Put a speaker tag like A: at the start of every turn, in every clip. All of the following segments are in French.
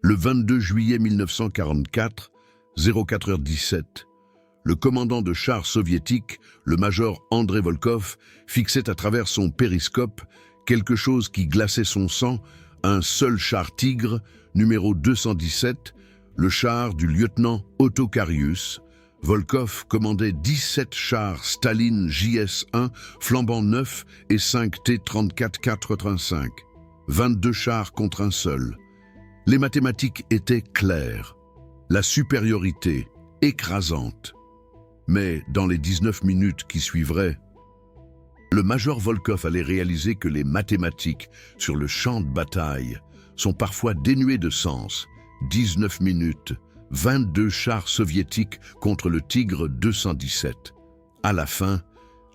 A: Le 22 juillet 1944, 04h17, le commandant de chars soviétique, le major Andrei Volkov, fixait à travers son périscope quelque chose qui glaçait son sang, un seul char Tigre, numéro 217, le char du lieutenant Otto Karius. Volkov commandait 17 chars Staline JS-1, flambant 9 et 5 T-34-485. 22 chars contre un seul. Les mathématiques étaient claires. La supériorité écrasante. Mais dans les 19 minutes qui suivraient, le major Volkov allait réaliser que les mathématiques sur le champ de bataille sont parfois dénuées de sens. 19 minutes, 22 chars soviétiques contre le Tigre 217. À la fin,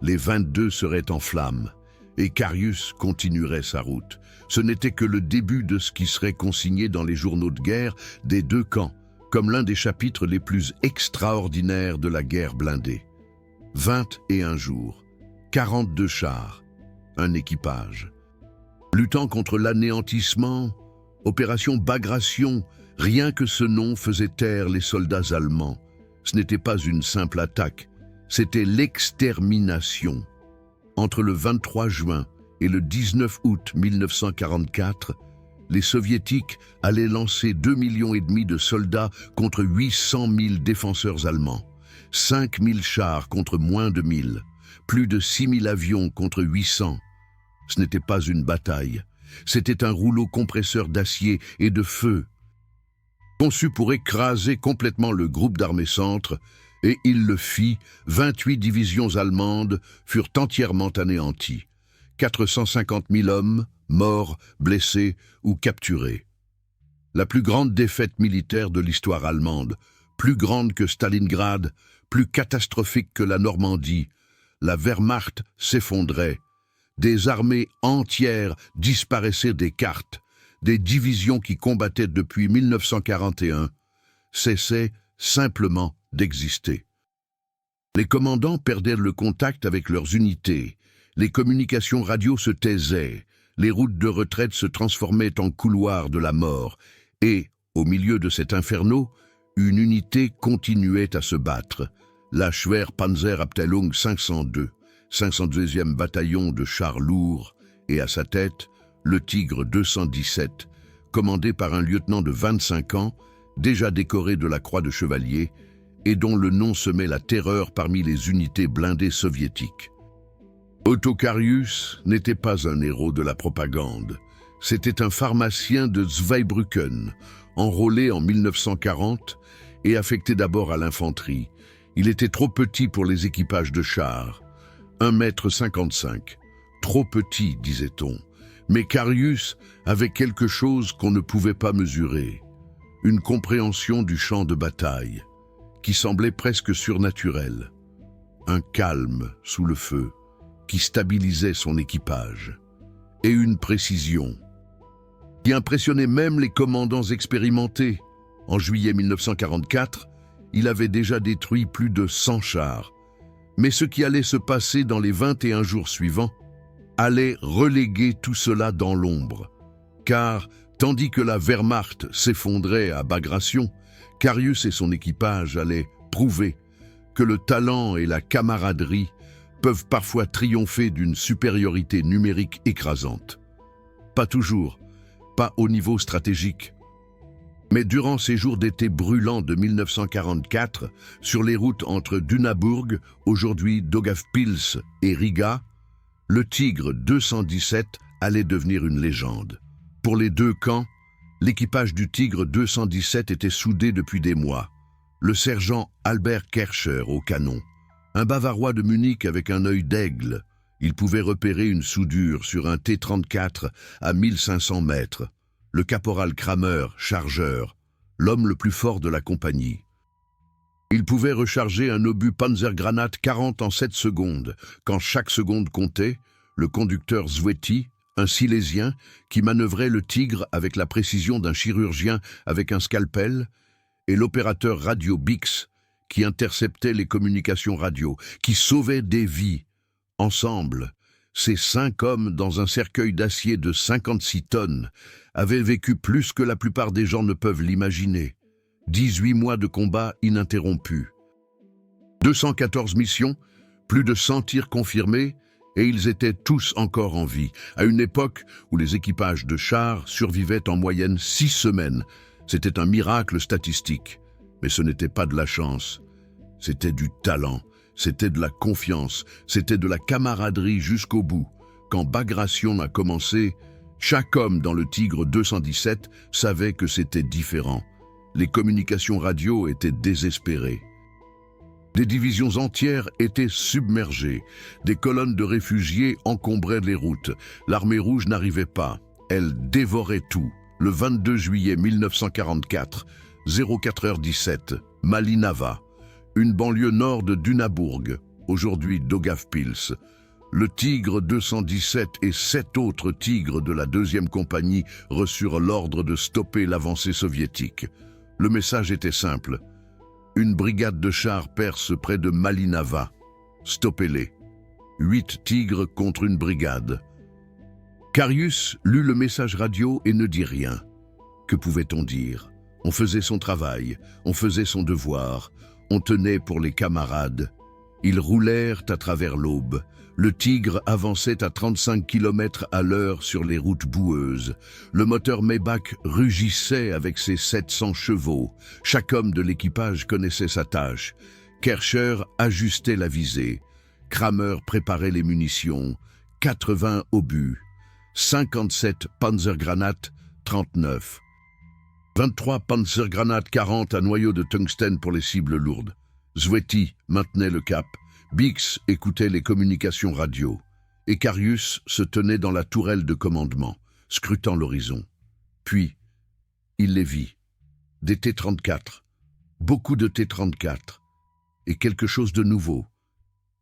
A: les 22 seraient en flammes et Karius continuerait sa route. Ce n'était que le début de ce qui serait consigné dans les journaux de guerre des deux camps, comme l'un des chapitres les plus extraordinaires de la guerre blindée. 21 jours, 42 chars, un équipage. Luttant contre l'anéantissement, opération Bagration, rien que ce nom faisait taire les soldats allemands. Ce n'était pas une simple attaque, c'était l'extermination. Entre le 23 juin et le 19 août 1944, les soviétiques allaient lancer 2,5 millions de soldats contre 800 000 défenseurs allemands, 5 000 chars contre moins de 1 000, plus de 6 000 avions contre 800. Ce n'était pas une bataille, c'était un rouleau compresseur d'acier et de feu, conçu pour écraser complètement le groupe d'armée centre, et il le fit. 28 divisions allemandes furent entièrement anéanties. 450 000 hommes, morts, blessés ou capturés. La plus grande défaite militaire de l'histoire allemande, plus grande que Stalingrad, plus catastrophique que la Normandie. La Wehrmacht s'effondrait. Des armées entières disparaissaient des cartes. Des divisions qui combattaient depuis 1941 cessaient simplement d'exister. Les commandants perdaient le contact avec leurs unités. Les communications radio se taisaient. Les routes de retraite se transformaient en couloirs de la mort. Et, au milieu de cet inferno, une unité continuait à se battre. La Schwer Panzerabteilung 502, 502e bataillon de chars lourds, et à sa tête, le Tigre 217, commandé par un lieutenant de 25 ans, déjà décoré de la Croix de Chevalier, et dont le nom semait la terreur parmi les unités blindées soviétiques. Otto Karius n'était pas un héros de la propagande. C'était un pharmacien de Zweibrücken, enrôlé en 1940 et affecté d'abord à l'infanterie. Il était trop petit pour les équipages de chars. 1,55 m. Trop petit, disait-on. Mais Karius avait quelque chose qu'on ne pouvait pas mesurer. Une compréhension du champ de bataille, qui semblait presque surnaturelle. Un calme sous le feu, qui stabilisait son équipage. Et une précision, qui impressionnait même les commandants expérimentés. En juillet 1944, il avait déjà détruit plus de 100 chars. Mais ce qui allait se passer dans les 21 jours suivants allait reléguer tout cela dans l'ombre. Car, tandis que la Wehrmacht s'effondrait à Bagration, Karius et son équipage allaient prouver que le talent et la camaraderie peuvent parfois triompher d'une supériorité numérique écrasante. Pas toujours, pas au niveau stratégique. Mais durant ces jours d'été brûlants de 1944, sur les routes entre Dunaburg, aujourd'hui Daugavpils, et Riga, le Tigre 217 allait devenir une légende. Pour les deux camps, l'équipage du Tigre 217 était soudé depuis des mois. Le sergent Albert Kercher au canon. Un Bavarois de Munich avec un œil d'aigle. Il pouvait repérer une soudure sur un T-34 à 1500 mètres. Le caporal Kramer, chargeur, l'homme le plus fort de la compagnie. Il pouvait recharger un obus Panzergranate 40 en 7 secondes. Quand chaque seconde comptait, le conducteur Zwetti, un Silésien, qui manœuvrait le Tigre avec la précision d'un chirurgien avec un scalpel, et l'opérateur radio Bix, qui interceptait les communications radio, qui sauvait des vies. Ensemble, Ces 5 hommes, dans un cercueil d'acier de 56 tonnes, avaient vécu plus que la plupart des gens ne peuvent l'imaginer. 18 mois de combat ininterrompus. 214 missions, plus de 100 tirs confirmés, et ils étaient tous encore en vie, à une époque où les équipages de chars survivaient en moyenne 6 semaines. C'était un miracle statistique. Mais ce n'était pas de la chance. C'était du talent, c'était de la confiance, c'était de la camaraderie jusqu'au bout. Quand Bagration a commencé, chaque homme dans le Tigre 217 savait que c'était différent. Les communications radio étaient désespérées. Des divisions entières étaient submergées. Des colonnes de réfugiés encombraient les routes. L'armée rouge n'arrivait pas. Elle dévorait tout. Le 22 juillet 1944, 04h17, Malinava, une banlieue nord de Dunabourg, aujourd'hui Daugavpils. Le Tigre 217 et 7 autres Tigres de la 2e compagnie reçurent l'ordre de stopper l'avancée soviétique. Le message était simple. Une brigade de chars perce près de Malinava. Stoppez-les. 8 Tigres contre une brigade. Carius lut le message radio et ne dit rien. Que pouvait-on dire? On faisait son travail, on faisait son devoir, on tenait pour les camarades. Ils roulèrent à travers l'aube. Le Tigre avançait à 35 km à l'heure sur les routes boueuses. Le moteur Maybach rugissait avec ses 700 chevaux. Chaque homme de l'équipage connaissait sa tâche. Kercher ajustait la visée. Kramer préparait les munitions. 80 obus. 57 Panzergranates, 39. 23 Panzergranates 40 à noyau de tungstène pour les cibles lourdes. Zweti maintenait le cap. Bix écoutait les communications radio. Et Carius se tenait dans la tourelle de commandement, scrutant l'horizon. Puis, il les vit. Des T-34. Beaucoup de T-34. Et quelque chose de nouveau.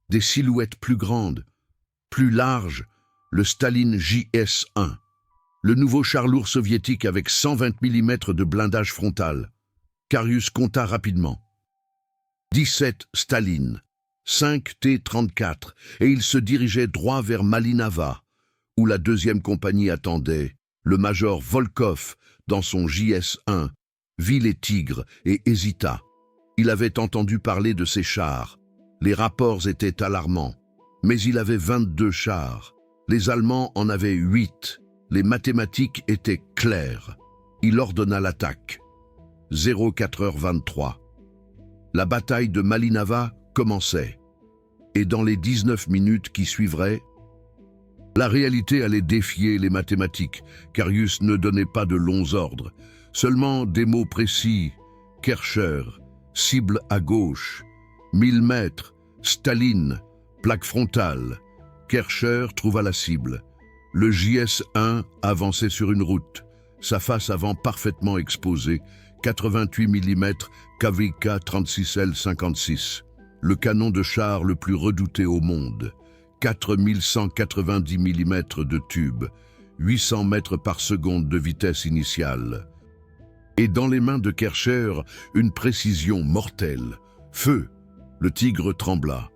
A: Des silhouettes plus grandes, plus larges, le Staline JS-1. Le nouveau char lourd soviétique avec 120 mm de blindage frontal. Carius compta rapidement. 17 Staline, 5 T-34, et il se dirigeait droit vers Malinava, où la 2e compagnie attendait. Le major Volkov, dans son JS-1, vit les Tigres et hésita. Il avait entendu parler de ces chars. Les rapports étaient alarmants. Mais il avait 22 chars. Les Allemands en avaient 8. Les mathématiques étaient claires. Il ordonna l'attaque. 04h23. La bataille de Malinava commençait. Et dans les 19 minutes qui suivraient, la réalité allait défier les mathématiques. Carius ne donnait pas de longs ordres, seulement des mots précis. Kercher, cible à gauche, 1000 mètres, Staline, plaque frontale. Kercher trouva la cible. Le JS-1 avançait sur une route, sa face avant parfaitement exposée, 88 mm KVK 36L56, le canon de char le plus redouté au monde, 4190 mm de tube, 800 mètres par seconde de vitesse initiale. Et dans les mains de Kercher, une précision mortelle. Feu! Le Tigre trembla.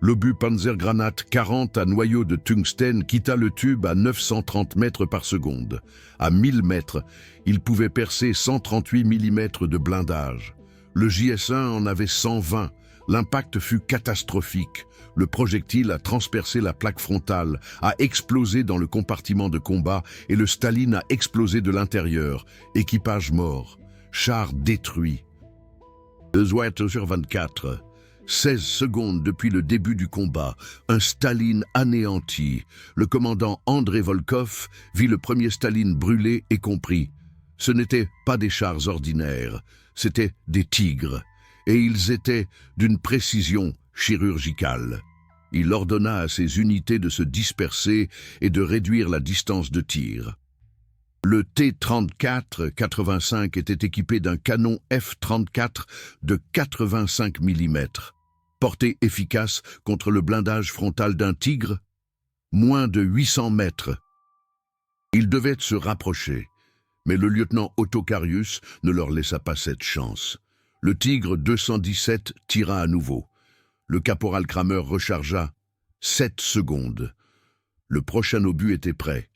A: L'obus Panzergranate 40 à noyau de tungstène quitta le tube à 930 mètres par seconde. À 1000 mètres, il pouvait percer 138 mm de blindage. Le JS-1 en avait 120. L'impact fut catastrophique. Le projectile a transpercé la plaque frontale, a explosé dans le compartiment de combat et le Staline a explosé de l'intérieur. Équipage mort. Char détruit. 2h24. 16 secondes depuis le début du combat, un Staline anéanti. Le commandant André Volkov vit le premier Staline brûlé et comprit. Ce n'étaient pas des chars ordinaires, c'étaient des Tigres. Et ils étaient d'une précision chirurgicale. Il ordonna à ses unités de se disperser et de réduire la distance de tir. Le T-34-85 était équipé d'un canon F-34 de 85 mm. Portée efficace contre le blindage frontal d'un Tigre, moins de 800 mètres. Ils devaient se rapprocher, mais le lieutenant Otto Carius ne leur laissa pas cette chance. Le Tigre 217 tira à nouveau. Le caporal Kramer rechargea. 7 secondes. Le prochain obus était prêt.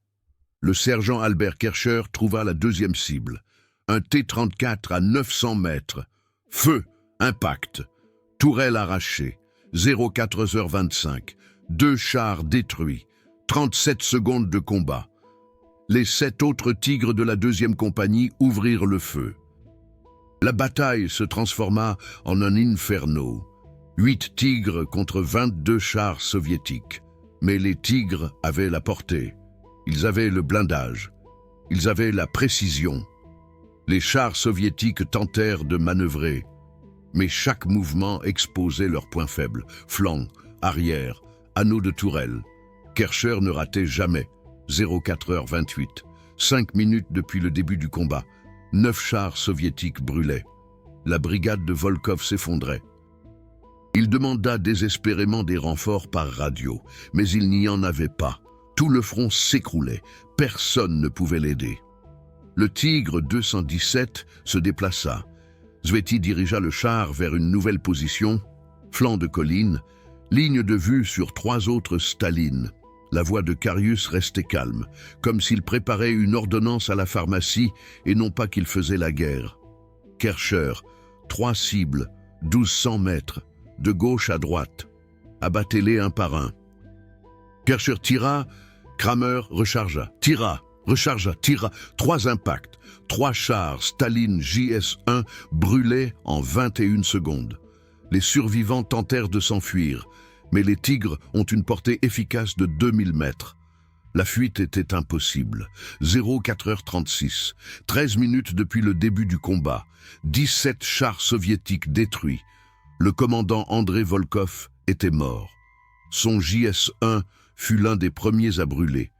A: Le sergent Albert Kercher trouva la deuxième cible. Un T-34 à 900 mètres. Feu, impact. Tourelle arrachée. 04h25. 2 chars détruits. 37 secondes de combat. Les 7 autres tigres de la deuxième compagnie ouvrirent le feu. La bataille se transforma en un inferno. 8 tigres contre 22 chars soviétiques. Mais les tigres avaient la portée. Ils avaient le blindage. Ils avaient la précision. Les chars soviétiques tentèrent de manœuvrer. Mais chaque mouvement exposait leurs points faibles. Flanc, arrière, anneau de tourelle. Kercher ne ratait jamais. 04h28. 5 minutes depuis le début du combat. 9 chars soviétiques brûlaient. La brigade de Volkov s'effondrait. Il demanda désespérément des renforts par radio, mais il n'y en avait pas. Tout le front s'écroulait. Personne ne pouvait l'aider. Le Tigre 217 se déplaça. Sveti dirigea le char vers une nouvelle position, flanc de colline, ligne de vue sur 3 autres Staline. La voix de Karius restait calme, comme s'il préparait une ordonnance à la pharmacie et non pas qu'il faisait la guerre. Kercher, 3 cibles, 1200 mètres, de gauche à droite. Abattez-les un par un. Kercher tira, Kramer rechargea, tira, rechargea, tira. 3 impacts, 3 chars Staline JS-1 brûlaient en 21 secondes. Les survivants tentèrent de s'enfuir, mais les tigres ont une portée efficace de 2000 mètres. La fuite était impossible. 04h36, 13 minutes depuis le début du combat. 17 chars soviétiques détruits. Le commandant André Volkov était mort. Son JS-1 fut l'un des premiers à brûler.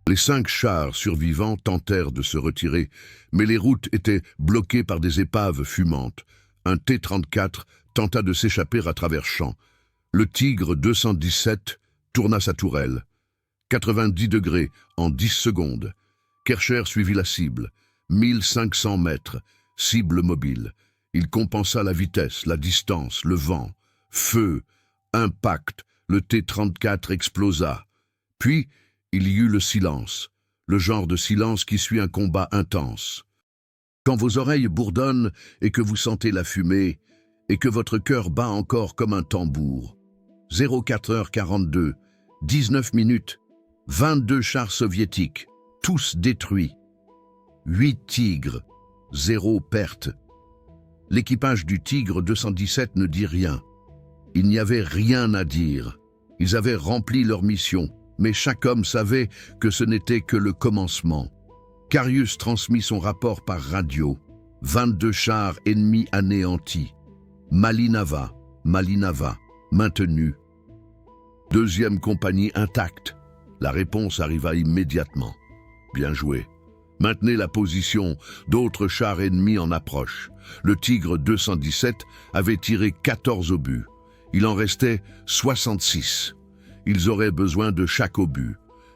A: Les 5 chars survivants tentèrent de se retirer, mais les routes étaient bloquées par des épaves fumantes. Un T-34 tenta de s'échapper à travers champs. Le Tigre 217 tourna sa tourelle. 90 degrés en 10 secondes. Kercher suivit la cible. 1500 mètres. Cible mobile. Il compensa la vitesse, la distance, le vent. Feu. Impact. Le T-34 explosa. Puis, il y eut le silence. Le genre de silence qui suit un combat intense. Quand vos oreilles bourdonnent et que vous sentez la fumée, et que votre cœur bat encore comme un tambour. 04h42, 19 minutes, 22 chars soviétiques, tous détruits. 8 tigres, 0 perte. L'équipage du Tigre 217 ne dit rien. Il n'y avait rien à dire. Ils avaient rempli leur mission, mais chaque homme savait que ce n'était que le commencement. Karius transmit son rapport par radio. 22 chars ennemis anéantis. Malinava, maintenu. Deuxième compagnie intacte. La réponse arriva immédiatement. Bien joué. Maintenez la position, d'autres chars ennemis en approche. Le Tigre 217 avait tiré 14 obus. Il en restait 66. Ils auraient besoin de chaque obus,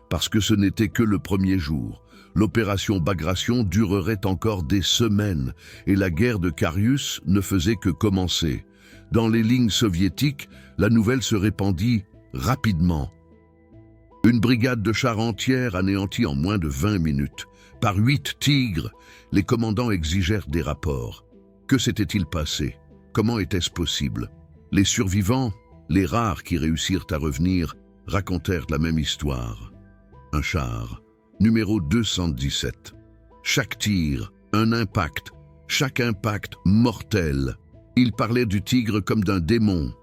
A: parce que ce n'était que le premier jour. L'opération Bagration durerait encore des semaines, et la guerre de Karius ne faisait que commencer. Dans les lignes soviétiques, la nouvelle se répandit rapidement. Une brigade de chars entière anéantie en moins de 20 minutes. Par 8 tigres, les commandants exigèrent des rapports. Que s'était-il passé? Comment était-ce possible? Les survivants, les rares qui réussirent à revenir, racontèrent la même histoire. Un char, numéro 217. Chaque tir, un impact, chaque impact mortel. Il parlait du tigre comme d'un démon,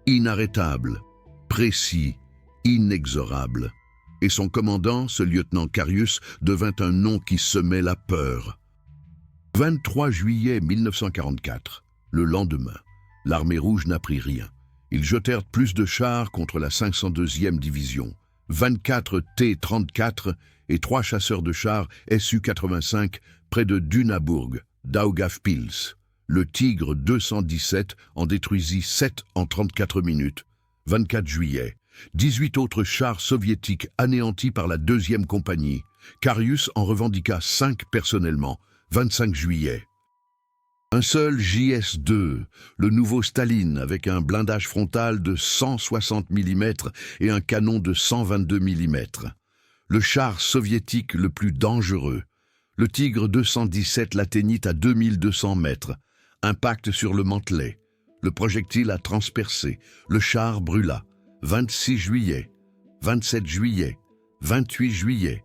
A: inarrêtable, précis, inexorable. Et son commandant, ce lieutenant Karius, devint un nom qui semait la peur. 23 juillet 1944, le lendemain, l'armée rouge n'apprit rien. Ils jetèrent plus de chars contre la 502e division, 24 T-34 et 3 chasseurs de chars Su-85 près de Dunaburg, Daugavpils. Le Tigre 217 en détruisit 7 en 34 minutes. 24 juillet, 18 autres chars soviétiques anéantis par la 2e compagnie. Karius en revendiqua 5 personnellement. 25 juillet. Un seul JS-2, le nouveau Staline, avec un blindage frontal de 160 mm et un canon de 122 mm. Le char soviétique le plus dangereux. Le Tigre 217 l'atteignit à 2200 mètres. Impact sur le mantelet. Le projectile a transpercé. Le char brûla. 26 juillet, 27 juillet, 28 juillet,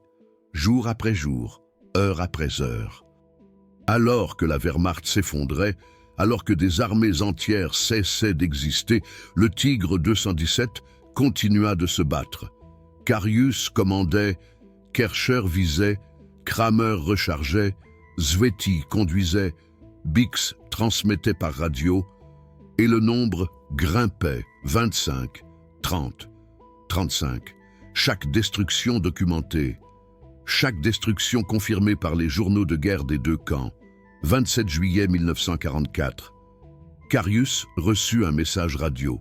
A: jour après jour, heure après heure. Alors que la Wehrmacht s'effondrait, alors que des armées entières cessaient d'exister, le Tigre 217 continua de se battre. Karius commandait, Kercher visait, Kramer rechargeait, Zветty conduisait, Bix transmettait par radio, et le nombre grimpait, 25, 30, 35. Chaque destruction documentée, chaque destruction confirmée par les journaux de guerre des deux camps. 27 juillet 1944. Karius reçut un message radio.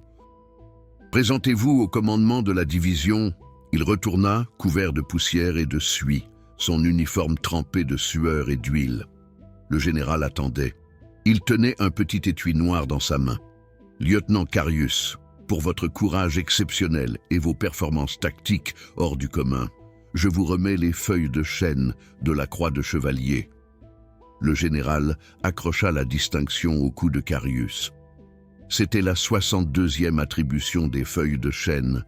A: « Présentez-vous au commandement de la division ». Il retourna, couvert de poussière et de suie, son uniforme trempé de sueur et d'huile. Le général attendait. Il tenait un petit étui noir dans sa main. « Lieutenant Karius, pour votre courage exceptionnel et vos performances tactiques hors du commun, je vous remets les feuilles de chêne de la croix de chevalier. » Le général accrocha la distinction au cou de Karius. C'était la 62e attribution des feuilles de chêne.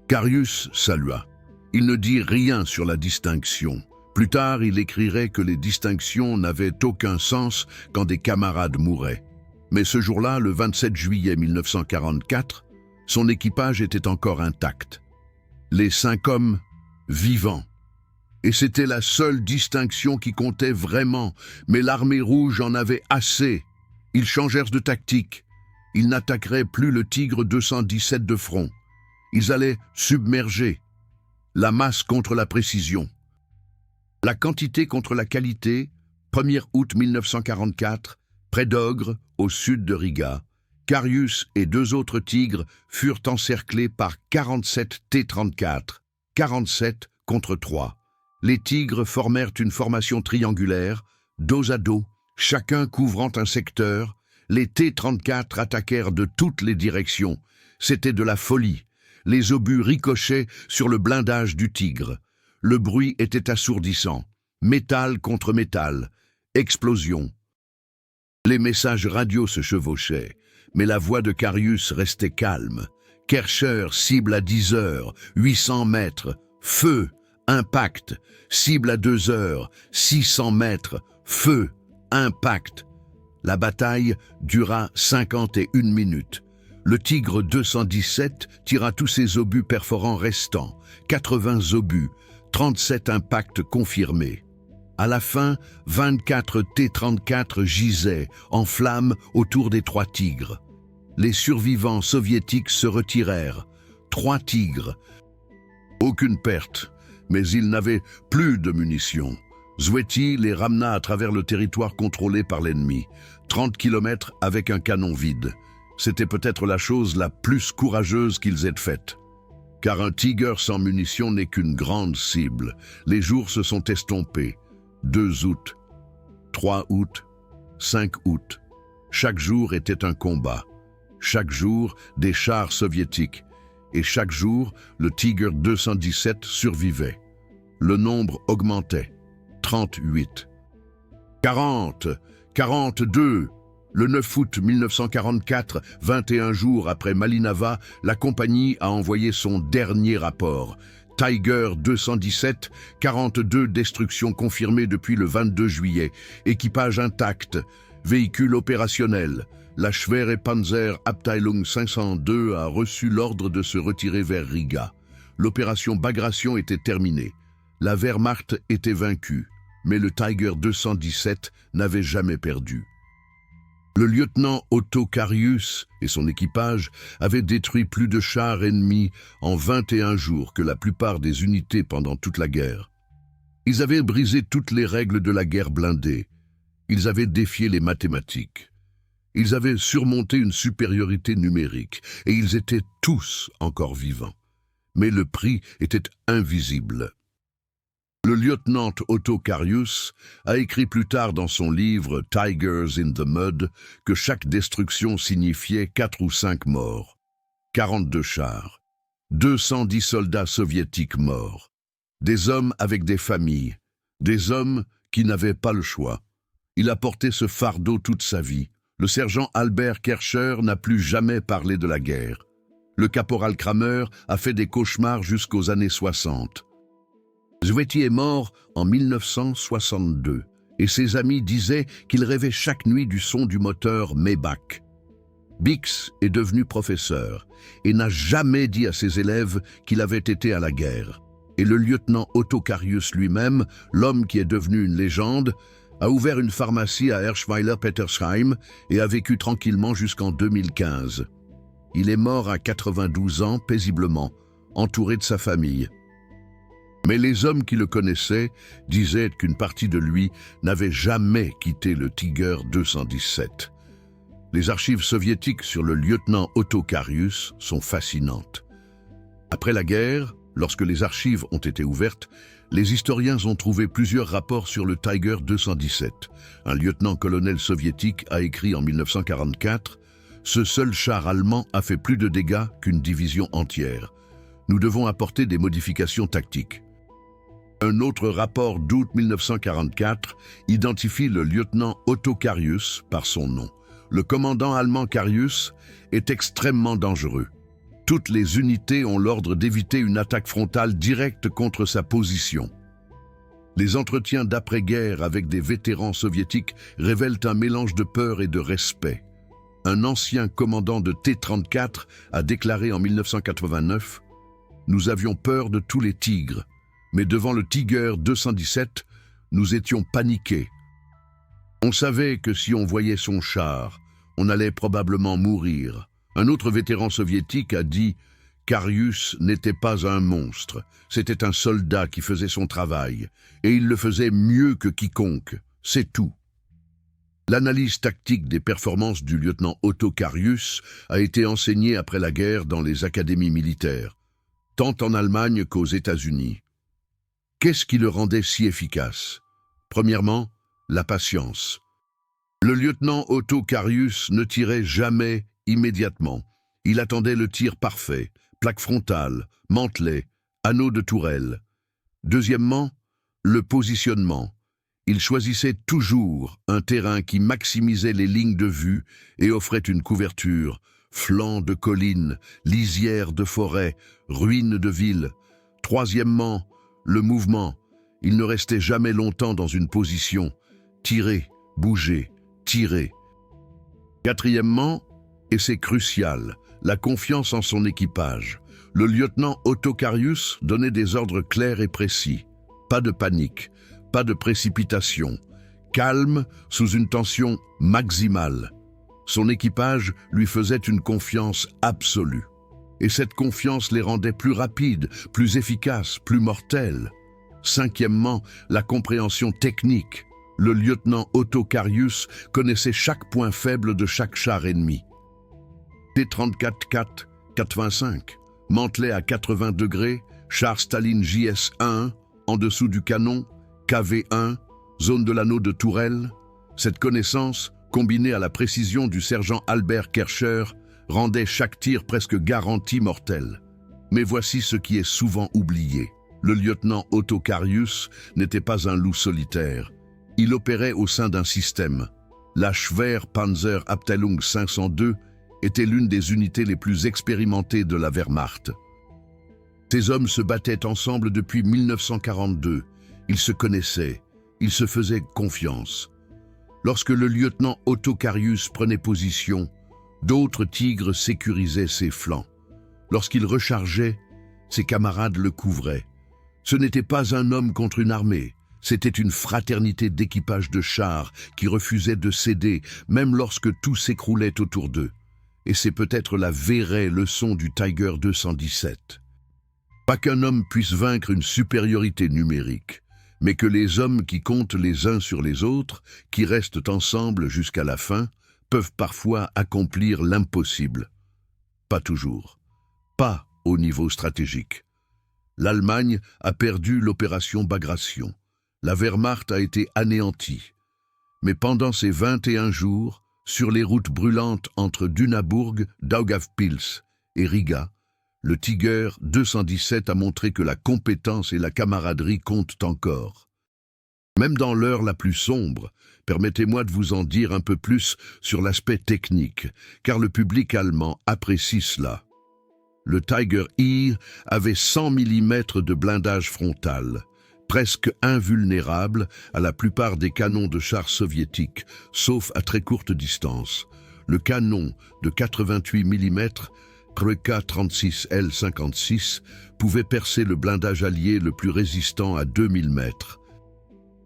A: Karius salua. Il ne dit rien sur la distinction. Plus tard, il écrirait que les distinctions n'avaient aucun sens quand des camarades mouraient. Mais ce jour-là, le 27 juillet 1944, son équipage était encore intact. Les 5 hommes vivants. Et c'était la seule distinction qui comptait vraiment, mais l'armée rouge en avait assez. Ils changèrent de tactique. Ils n'attaqueraient plus le Tigre 217 de front. Ils allaient submerger. La masse contre la précision. La quantité contre la qualité, 1er août 1944, près d'Ogre, au sud de Riga, Karius et 2 autres Tigres furent encerclés par 47 T-34, 47 contre 3. Les Tigres formèrent une formation triangulaire, dos à dos, chacun couvrant un secteur. Les T-34 attaquèrent de toutes les directions. C'était de la folie. Les obus ricochaient sur le blindage du Tigre. Le bruit était assourdissant. Métal contre métal. Explosion. Les messages radio se chevauchaient, mais la voix de Karius restait calme. Kercher cible à 10 heures, 800 mètres. Feu, impact. Cible à 2 heures, 600 mètres. Feu, impact. La bataille dura 51 minutes. Le Tigre 217 tira tous ses obus perforants restants, 80 obus, 37 impacts confirmés. À la fin, 24 T-34 gisaient, en flammes, autour des 3 Tigres. Les survivants soviétiques se retirèrent. 3 Tigres. Aucune perte, mais ils n'avaient plus de munitions. Zветty les ramena à travers le territoire contrôlé par l'ennemi, 30 km avec un canon vide. C'était peut-être la chose la plus courageuse qu'ils aient faite. Car un Tiger sans munitions n'est qu'une grande cible. Les jours se sont estompés. 2 août, 3 août, 5 août. Chaque jour était un combat. Chaque jour, des chars soviétiques. Et chaque jour, le Tiger 217 survivait. Le nombre augmentait. 38. 40. 42. Le 9 août 1944, 21 jours après Malinava, la compagnie a envoyé son dernier rapport. Tiger 217, 42 destructions confirmées depuis le 22 juillet. Équipage intact, véhicule opérationnel. La Schwere Panzer Abteilung 502 a reçu l'ordre de se retirer vers Riga. L'opération Bagration était terminée. La Wehrmacht était vaincue, mais le Tiger 217 n'avait jamais perdu. Le lieutenant Otto Karius et son équipage avaient détruit plus de chars ennemis en 21 jours que la plupart des unités pendant toute la guerre. Ils avaient brisé toutes les règles de la guerre blindée. Ils avaient défié les mathématiques. Ils avaient surmonté une supériorité numérique et ils étaient tous encore vivants. Mais le prix était invisible. Le lieutenant Otto Carius a écrit plus tard dans son livre Tigers in the Mud que chaque destruction signifiait 4 ou 5 morts, 42 chars, 210 soldats soviétiques morts, des hommes avec des familles, des hommes qui n'avaient pas le choix. Il a porté ce fardeau toute sa vie. Le sergent Albert Kercher n'a plus jamais parlé de la guerre. Le caporal Kramer a fait des cauchemars jusqu'aux années 60. Zветy est mort en 1962 et ses amis disaient qu'il rêvait chaque nuit du son du moteur Maybach. Bix est devenu professeur et n'a jamais dit à ses élèves qu'il avait été à la guerre. Et le lieutenant Otto Carius lui-même, l'homme qui est devenu une légende, a ouvert une pharmacie à Erschweiler-Petersheim et a vécu tranquillement jusqu'en 2015. Il est mort à 92 ans paisiblement, entouré de sa famille. Mais les hommes qui le connaissaient disaient qu'une partie de lui n'avait jamais quitté le Tiger 217. Les archives soviétiques sur le lieutenant Otto Carius sont fascinantes. Après la guerre, lorsque les archives ont été ouvertes, les historiens ont trouvé plusieurs rapports sur le Tiger 217. Un lieutenant-colonel soviétique a écrit en 1944 « Ce seul char allemand a fait plus de dégâts qu'une division entière. Nous devons apporter des modifications tactiques. » Un autre rapport d'août 1944 identifie le lieutenant Otto Carius par son nom. Le commandant allemand Carius est extrêmement dangereux. Toutes les unités ont l'ordre d'éviter une attaque frontale directe contre sa position. Les entretiens d'après-guerre avec des vétérans soviétiques révèlent un mélange de peur et de respect. Un ancien commandant de T-34 a déclaré en 1989 « Nous avions peur de tous les tigres. Mais devant le Tiger 217, nous étions paniqués. On savait que si on voyait son char, on allait probablement mourir. » Un autre vétéran soviétique a dit « Carius n'était pas un monstre, c'était un soldat qui faisait son travail, et il le faisait mieux que quiconque, c'est tout. » L'analyse tactique des performances du lieutenant Otto Carius a été enseignée après la guerre dans les académies militaires, tant en Allemagne qu'aux États-Unis. Qu'est-ce qui le rendait si efficace? Premièrement, la patience. Le lieutenant Otto Carius ne tirait jamais immédiatement. Il attendait le tir parfait, plaque frontale, mantelet, anneau de tourelle. Deuxièmement, le positionnement. Il choisissait toujours un terrain qui maximisait les lignes de vue et offrait une couverture, flancs de collines, lisières de forêt, ruines de villes. Troisièmement, le mouvement. Il ne restait jamais longtemps dans une position. Tirer, bouger, tirer. Quatrièmement, et c'est crucial, la confiance en son équipage. Le lieutenant Otto Carius donnait des ordres clairs et précis. Pas de panique, pas de précipitation. Calme, sous une tension maximale. Son équipage lui faisait une confiance absolue. Et cette confiance les rendait plus rapides, plus efficaces, plus mortels. Cinquièmement, la compréhension technique. Le lieutenant Otto Carius connaissait chaque point faible de chaque char ennemi. T-34-4, 85, mantelet à 80 degrés, char Staline JS-1, en dessous du canon, KV-1, zone de l'anneau de tourelle. Cette connaissance, combinée à la précision du sergent Albert Kercher, rendait chaque tir presque garanti mortel. Mais voici ce qui est souvent oublié. Le lieutenant Otto Carius n'était pas un loup solitaire. Il opérait au sein d'un système. La Schwerpanzerabteilung 502 était l'une des unités les plus expérimentées de la Wehrmacht. Ces hommes se battaient ensemble depuis 1942. Ils se connaissaient, ils se faisaient confiance. Lorsque le lieutenant Otto Carius prenait position, d'autres tigres sécurisaient ses flancs. Lorsqu'il rechargeait, ses camarades le couvraient. Ce n'était pas un homme contre une armée, c'était une fraternité d'équipage de chars qui refusait de céder, même lorsque tout s'écroulait autour d'eux. Et c'est peut-être la vraie leçon du Tiger 217. Pas qu'un homme puisse vaincre une supériorité numérique, mais que les hommes qui comptent les uns sur les autres, qui restent ensemble jusqu'à la fin, peuvent parfois accomplir l'impossible. Pas toujours. Pas au niveau stratégique. L'Allemagne a perdu l'opération Bagration. La Wehrmacht a été anéantie. Mais pendant ces 21 jours, sur les routes brûlantes entre Dunaburg, Daugavpils et Riga, le Tiger 217 a montré que la compétence et la camaraderie comptent encore. Même dans l'heure la plus sombre, permettez-moi de vous en dire un peu plus sur l'aspect technique, car le public allemand apprécie cela. Le Tiger I avait 100 mm de blindage frontal, presque invulnérable à la plupart des canons de chars soviétiques, sauf à très courte distance. Le canon de 88 mm, Kreuka 36L56, pouvait percer le blindage allié le plus résistant à 2000 mètres.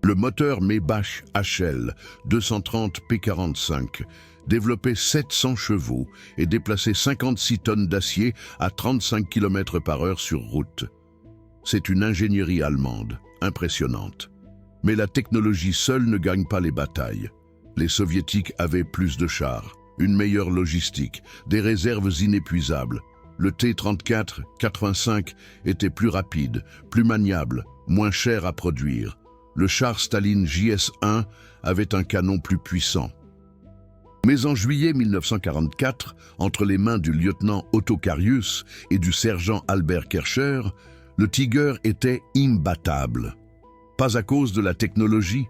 A: Le moteur Maybach HL 230 P45 développait 700 chevaux et déplaçait 56 tonnes d'acier à 35 km/h sur route. C'est une ingénierie allemande, impressionnante. Mais la technologie seule ne gagne pas les batailles. Les soviétiques avaient plus de chars, une meilleure logistique, des réserves inépuisables. Le T-34-85 était plus rapide, plus maniable, moins cher à produire. Le char Staline JS-1 avait un canon plus puissant. Mais en juillet 1944, entre les mains du lieutenant Otto Carius et du sergent Albert Kercher, le Tiger était imbattable. Pas à cause de la technologie,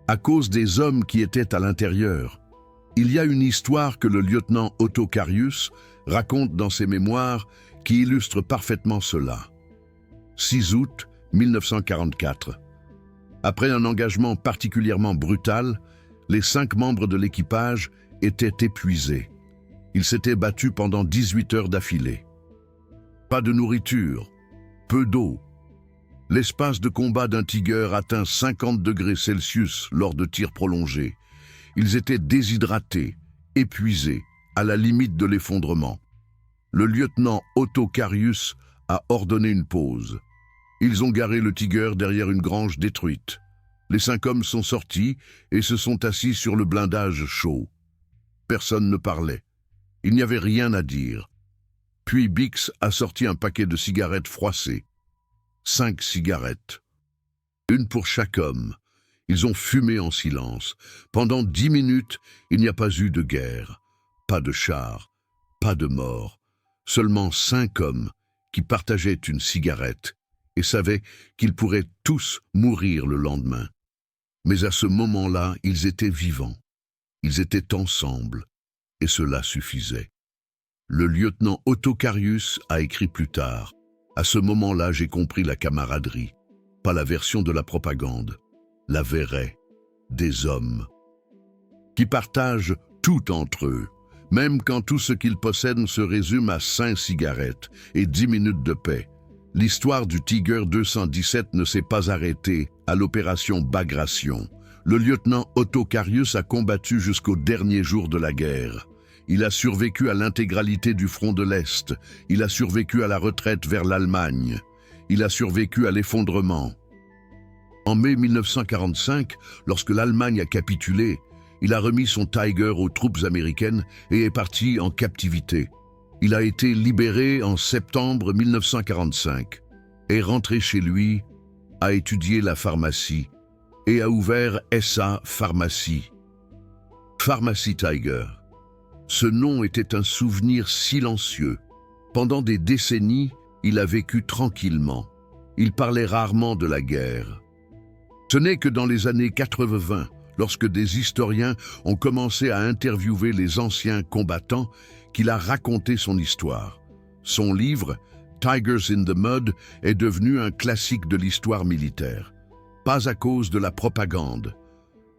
A: à cause des hommes qui étaient à l'intérieur. Il y a une histoire que le lieutenant Otto Carius raconte dans ses mémoires qui illustre parfaitement cela. 6 août 1944. Après un engagement particulièrement brutal, les 5 membres de l'équipage étaient épuisés. Ils s'étaient battus pendant 18 heures d'affilée. Pas de nourriture, peu d'eau. L'espace de combat d'un Tiger atteint 50 degrés Celsius lors de tirs prolongés. Ils étaient déshydratés, épuisés, à la limite de l'effondrement. Le lieutenant Otto Carius a ordonné une pause. Ils ont garé le Tiger derrière une grange détruite. Les 5 hommes sont sortis et se sont assis sur le blindage chaud. Personne ne parlait. Il n'y avait rien à dire. Puis Bix a sorti un paquet de cigarettes froissées. 5 cigarettes. Une pour chaque homme. Ils ont fumé en silence. Pendant 10 minutes, il n'y a pas eu de guerre. Pas de chars, pas de morts. Seulement 5 hommes qui partageaient une cigarette et savaient qu'ils pourraient tous mourir le lendemain. Mais à ce moment-là, ils étaient vivants. Ils étaient ensemble, et cela suffisait. Le lieutenant Otto Carius a écrit plus tard « À ce moment-là, j'ai compris la camaraderie, pas la version de la propagande, la vraie, des hommes, qui partagent tout entre eux, même quand tout ce qu'ils possèdent se résume à 5 cigarettes et 10 minutes de paix. L'histoire du Tiger 217 ne s'est pas arrêtée à l'opération Bagration. Le lieutenant Otto Carius a combattu jusqu'au dernier jour de la guerre. Il a survécu à l'intégralité du front de l'Est. Il a survécu à la retraite vers l'Allemagne. Il a survécu à l'effondrement. En mai 1945, lorsque l'Allemagne a capitulé, il a remis son Tiger aux troupes américaines et est parti en captivité. Il a été libéré en septembre 1945, est rentré chez lui, a étudié la pharmacie et a ouvert SA Pharmacie. Pharmacie Tiger. Ce nom était un souvenir silencieux. Pendant des décennies, il a vécu tranquillement. Il parlait rarement de la guerre. Ce n'est que dans les années 80, lorsque des historiens ont commencé à interviewer les anciens combattants, qu'il a raconté son histoire. Son livre, Tigers in the Mud, est devenu un classique de l'histoire militaire. Pas à cause de la propagande,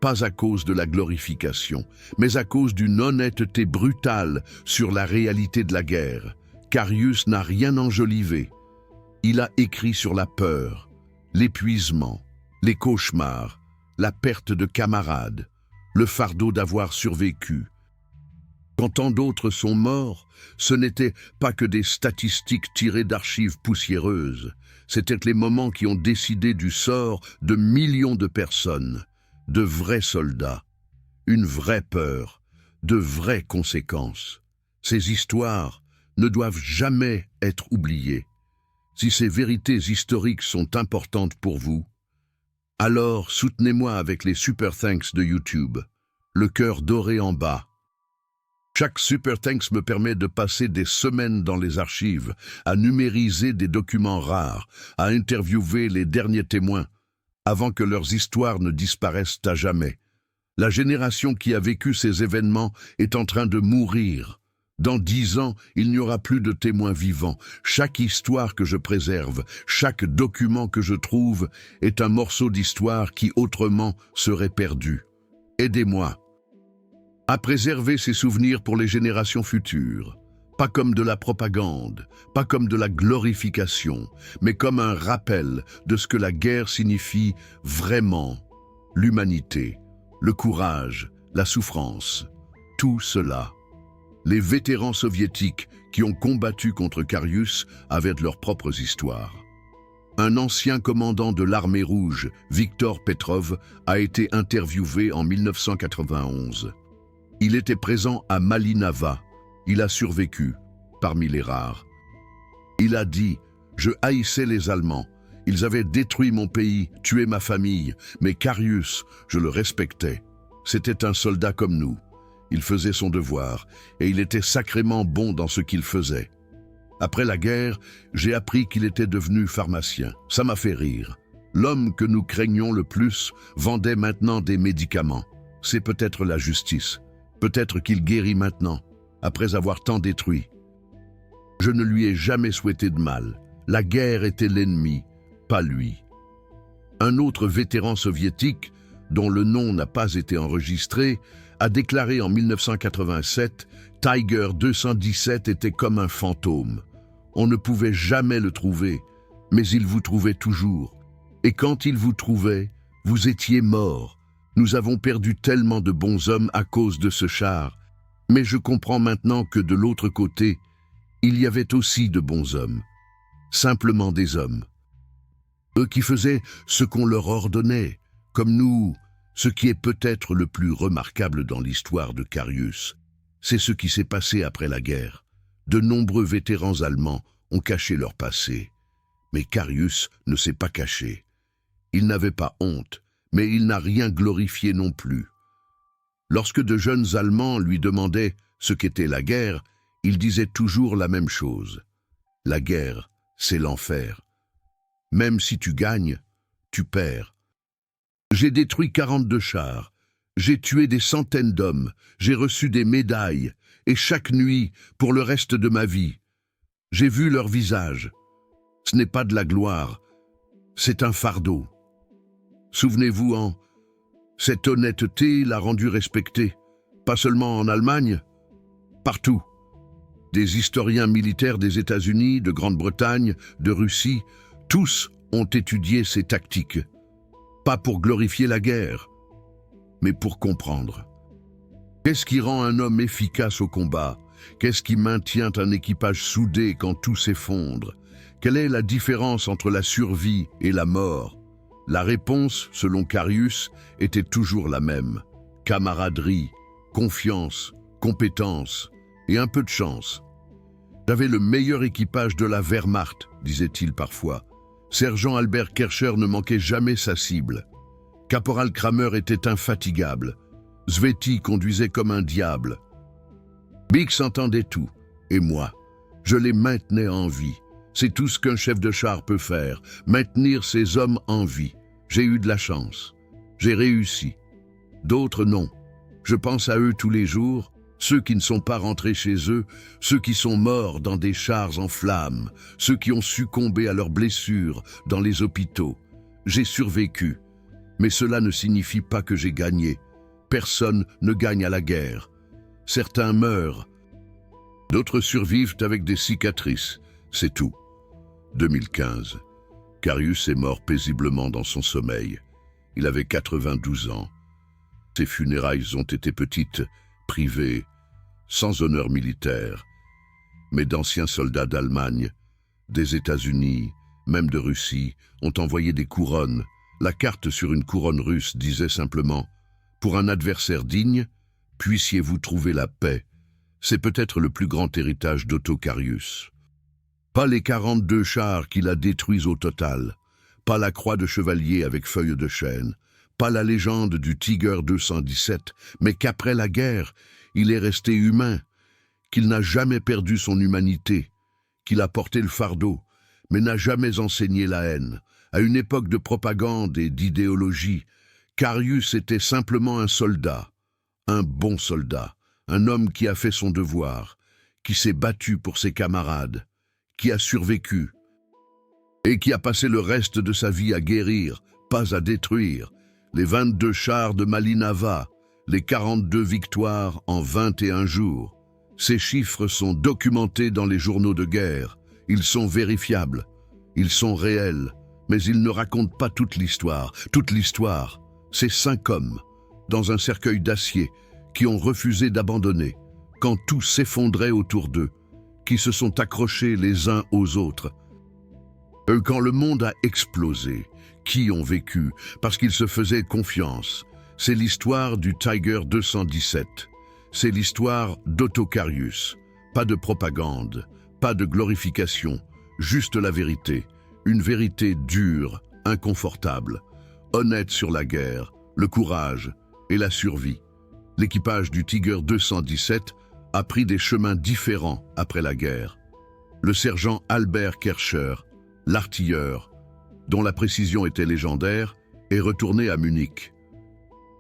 A: pas à cause de la glorification, mais à cause d'une honnêteté brutale sur la réalité de la guerre. Carius n'a rien enjolivé. Il a écrit sur la peur, l'épuisement, les cauchemars, la perte de camarades, le fardeau d'avoir survécu. Quand tant d'autres sont morts, ce n'était pas que des statistiques tirées d'archives poussiéreuses, c'étaient les moments qui ont décidé du sort de millions de personnes, de vrais soldats, une vraie peur, de vraies conséquences. Ces histoires ne doivent jamais être oubliées. Si ces vérités historiques sont importantes pour vous, alors soutenez-moi avec les Super Thanks de YouTube, le cœur doré en bas. Chaque Super Thanks me permet de passer des semaines dans les archives, à numériser des documents rares, à interviewer les derniers témoins, avant que leurs histoires ne disparaissent à jamais. La génération qui a vécu ces événements est en train de mourir. Dans 10 ans, il n'y aura plus de témoins vivants. Chaque histoire que je préserve, chaque document que je trouve est un morceau d'histoire qui autrement serait perdu. Aidez-moi à préserver ces souvenirs pour les générations futures. Pas comme de la propagande, pas comme de la glorification, mais comme un rappel de ce que la guerre signifie vraiment. L'humanité, le courage, la souffrance, tout cela. Les vétérans soviétiques qui ont combattu contre Karius avaient leurs propres histoires. Un ancien commandant de l'armée rouge, Viktor Petrov, a été interviewé en 1991. Il était présent à Malinava. Il a survécu, parmi les rares. Il a dit « Je haïssais les Allemands. Ils avaient détruit mon pays, tué ma famille. Mais Karius, je le respectais. C'était un soldat comme nous. Il faisait son devoir, et il était sacrément bon dans ce qu'il faisait. Après la guerre, j'ai appris qu'il était devenu pharmacien. Ça m'a fait rire. L'homme que nous craignions le plus vendait maintenant des médicaments. C'est peut-être la justice. Peut-être qu'il guérit maintenant, après avoir tant détruit. Je ne lui ai jamais souhaité de mal. La guerre était l'ennemi, pas lui. » Un autre vétéran soviétique, dont le nom n'a pas été enregistré, a déclaré en 1987 « Tiger 217 était comme un fantôme. On ne pouvait jamais le trouver, mais il vous trouvait toujours. Et quand il vous trouvait, vous étiez mort. Nous avons perdu tellement de bons hommes à cause de ce char. Mais je comprends maintenant que de l'autre côté, il y avait aussi de bons hommes. Simplement des hommes. Eux qui faisaient ce qu'on leur ordonnait, comme nous. Ce qui est peut-être le plus remarquable dans l'histoire de Karius, c'est ce qui s'est passé après la guerre. De nombreux vétérans allemands ont caché leur passé. Mais Karius ne s'est pas caché. Il n'avait pas honte, mais il n'a rien glorifié non plus. Lorsque de jeunes Allemands lui demandaient ce qu'était la guerre, il disait toujours la même chose. La guerre, c'est l'enfer. Même si tu gagnes, tu perds. J'ai détruit 42 chars, j'ai tué des centaines d'hommes, j'ai reçu des médailles, et chaque nuit, pour le reste de ma vie, j'ai vu leur visage. Ce n'est pas de la gloire, c'est un fardeau. Souvenez-vous, cette honnêteté l'a rendu respecté, pas seulement en Allemagne, partout. Des historiens militaires des États-Unis, de Grande-Bretagne, de Russie, tous ont étudié ces tactiques. Pas pour glorifier la guerre, mais pour comprendre. Qu'est-ce qui rend un homme efficace au combat? Qu'est-ce qui maintient un équipage soudé quand tout s'effondre? Quelle est la différence entre la survie et la mort? La réponse, selon Karius, était toujours la même. Camaraderie, confiance, compétence et un peu de chance. J'avais le meilleur équipage de la Wehrmacht, disait-il parfois. Sergent Albert Kercher ne manquait jamais sa cible. Caporal Kramer était infatigable. Sveti conduisait comme un diable. Bix entendait tout, et moi, je les maintenais en vie. C'est tout ce qu'un chef de char peut faire, maintenir ses hommes en vie. J'ai eu de la chance. J'ai réussi. D'autres non. Je pense à eux tous les jours, ceux qui ne sont pas rentrés chez eux, ceux qui sont morts dans des chars en flammes, ceux qui ont succombé à leurs blessures dans les hôpitaux. J'ai survécu, mais cela ne signifie pas que j'ai gagné. Personne ne gagne à la guerre. Certains meurent, d'autres survivent avec des cicatrices, c'est tout. 2015. Karius est mort paisiblement dans son sommeil. Il avait 92 ans. Ses funérailles ont été petites, privées, sans honneur militaire, mais d'anciens soldats d'Allemagne, des États-Unis, même de Russie, ont envoyé des couronnes. La carte sur une couronne russe disait simplement « Pour un adversaire digne, puissiez-vous trouver la paix ». C'est peut-être le plus grand héritage d'Otto Karius. Pas les 42 chars qu'il a détruits au total, pas la croix de chevalier avec feuilles de chêne, pas la légende du Tiger 217, mais qu'après la guerre, il est resté humain, qu'il n'a jamais perdu son humanité, qu'il a porté le fardeau, mais n'a jamais enseigné la haine. À une époque de propagande et d'idéologie, Carius était simplement un soldat, un bon soldat, un homme qui a fait son devoir, qui s'est battu pour ses camarades, qui a survécu, et qui a passé le reste de sa vie à guérir, pas à détruire, les 22 chars de Malinava, les 42 victoires en 21 jours. Ces chiffres sont documentés dans les journaux de guerre, ils sont vérifiables, ils sont réels, mais ils ne racontent pas toute l'histoire. Toute l'histoire, c'est 5 hommes, dans un cercueil d'acier, qui ont refusé d'abandonner, quand tout s'effondrait autour d'eux, qui se sont accrochés les uns aux autres. Quand le monde a explosé, qui ont vécu parce qu'ils se faisaient confiance. C'est l'histoire du Tiger 217. C'est l'histoire d'Otto Carius. Pas de propagande, pas de glorification, juste la vérité. Une vérité dure, inconfortable, honnête sur la guerre, le courage et la survie. L'équipage du Tiger 217 a pris des chemins différents après la guerre. Le sergent Albert Kercher, l'artilleur, dont la précision était légendaire, est retourné à Munich.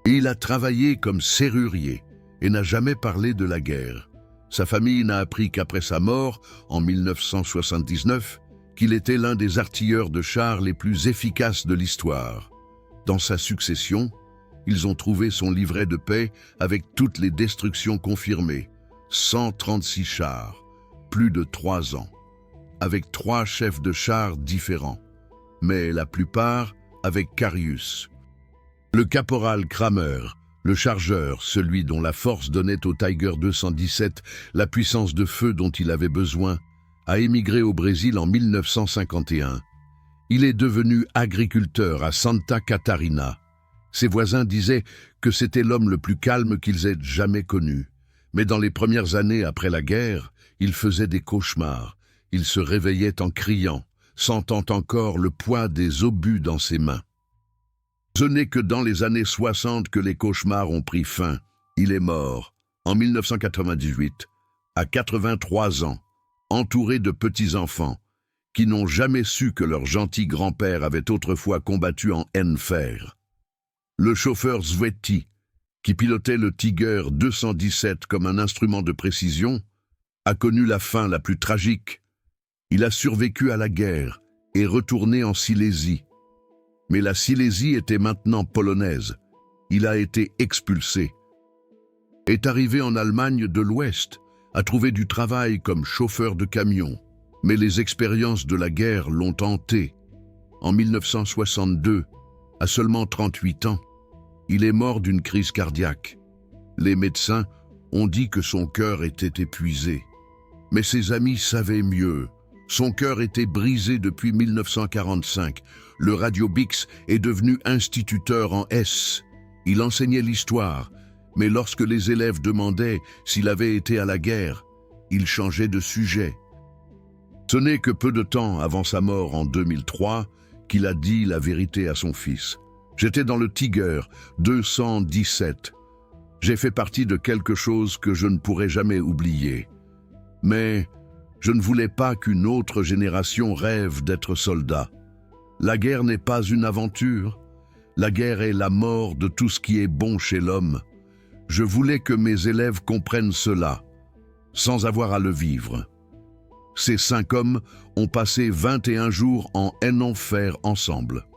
A: Il a travaillé comme serrurier et n'a jamais parlé de la guerre. Sa famille n'a appris qu'après sa mort, en 1979, qu'il était l'un des artilleurs de chars les plus efficaces de l'histoire. Dans sa succession, ils ont trouvé son livret de paix avec toutes les destructions confirmées. 136 chars, plus de 3 ans, avec 3 chefs de chars différents, mais la plupart avec Carius. Le caporal Kramer, le chargeur, celui dont la force donnait au Tiger 217 la puissance de feu dont il avait besoin, a émigré au Brésil en 1951. Il est devenu agriculteur à Santa Catarina. Ses voisins disaient que c'était l'homme le plus calme qu'ils aient jamais connu. Mais dans les premières années après la guerre, il faisait des cauchemars. Il se réveillait en criant, sentant encore le poids des obus dans ses mains. Ce n'est que dans les années 60 que les cauchemars ont pris fin. Il est mort, en 1998, à 83 ans, entouré de petits-enfants, qui n'ont jamais su que leur gentil grand-père avait autrefois combattu en Enfer. Le chauffeur Sveti, qui pilotait le Tiger 217 comme un instrument de précision, a connu la fin la plus tragique. Il a survécu à la guerre et retourné en Silésie. Mais la Silésie était maintenant polonaise. Il a été expulsé. Est arrivé en Allemagne de l'Ouest, a trouvé du travail comme chauffeur de camion. Mais les expériences de la guerre l'ont hanté. En 1962, à seulement 38 ans, il est mort d'une crise cardiaque. Les médecins ont dit que son cœur était épuisé. Mais ses amis savaient mieux. Son cœur était brisé depuis 1945. Le Radio Bix est devenu instituteur en S. Il enseignait l'histoire, mais lorsque les élèves demandaient s'il avait été à la guerre, il changeait de sujet. Ce n'est que peu de temps avant sa mort en 2003 qu'il a dit la vérité à son fils. « J'étais dans le Tiger 217. J'ai fait partie de quelque chose que je ne pourrai jamais oublier. Mais je ne voulais pas qu'une autre génération rêve d'être soldat. La guerre n'est pas une aventure. La guerre est la mort de tout ce qui est bon chez l'homme. Je voulais que mes élèves comprennent cela, sans avoir à le vivre. » Ces 5 hommes ont passé 21 jours en enfer ensemble.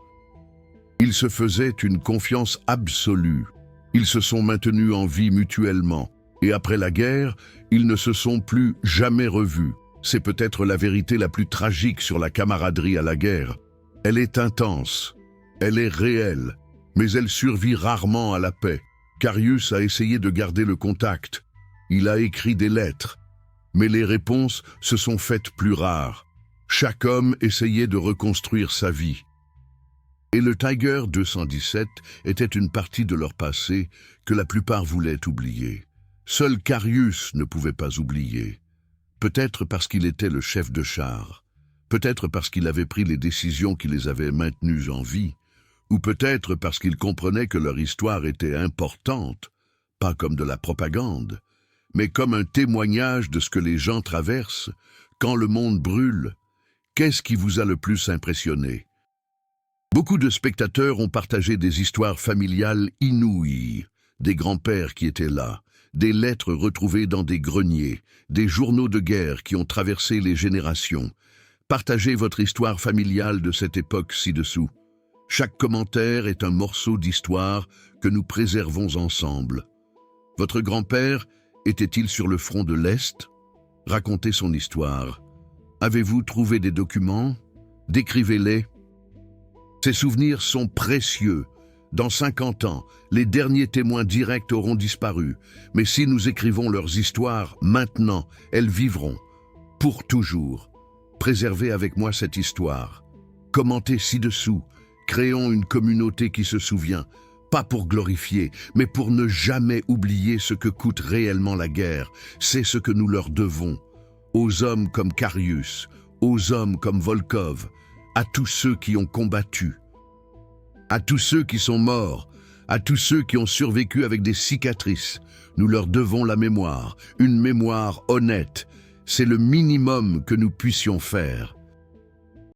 A: Ils se faisaient une confiance absolue. Ils se sont maintenus en vie mutuellement. Et après la guerre, ils ne se sont plus jamais revus. C'est peut-être la vérité la plus tragique sur la camaraderie à la guerre. Elle est intense, elle est réelle, mais elle survit rarement à la paix. Carius a essayé de garder le contact. Il a écrit des lettres. Mais les réponses se sont faites plus rares. Chaque homme essayait de reconstruire sa vie. Et le Tiger 217 était une partie de leur passé que la plupart voulaient oublier. Seul Carius ne pouvait pas oublier. Peut-être parce qu'il était le chef de char. peut-être parce qu'il avait pris les décisions qui les avaient maintenus en vie, ou peut-être parce qu'il comprenait que leur histoire était importante, pas comme de la propagande, mais comme un témoignage de ce que les gens traversent quand le monde brûle. Qu'est-ce qui vous a le plus impressionné? Beaucoup de spectateurs ont partagé des histoires familiales inouïes, des grands-pères qui étaient là, des lettres retrouvées dans des greniers, des journaux de guerre qui ont traversé les générations. Partagez votre histoire familiale de cette époque ci-dessous. Chaque commentaire est un morceau d'histoire que nous préservons ensemble. Votre grand-père était-il sur le front de l'Est? Racontez son histoire. Avez-vous trouvé des documents? Décrivez-les. Ces souvenirs sont précieux. Dans 50 ans, les derniers témoins directs auront disparu. Mais si nous écrivons leurs histoires maintenant, elles vivront. Pour toujours. Préservez avec moi cette histoire. Commentez ci-dessous. Créons une communauté qui se souvient. Pas pour glorifier, mais pour ne jamais oublier ce que coûte réellement la guerre. C'est ce que nous leur devons. Aux hommes comme Carius, aux hommes comme Volkov, à tous ceux qui ont combattu, à tous ceux qui sont morts, à tous ceux qui ont survécu avec des cicatrices. Nous leur devons la mémoire, une mémoire honnête. C'est le minimum que nous puissions faire.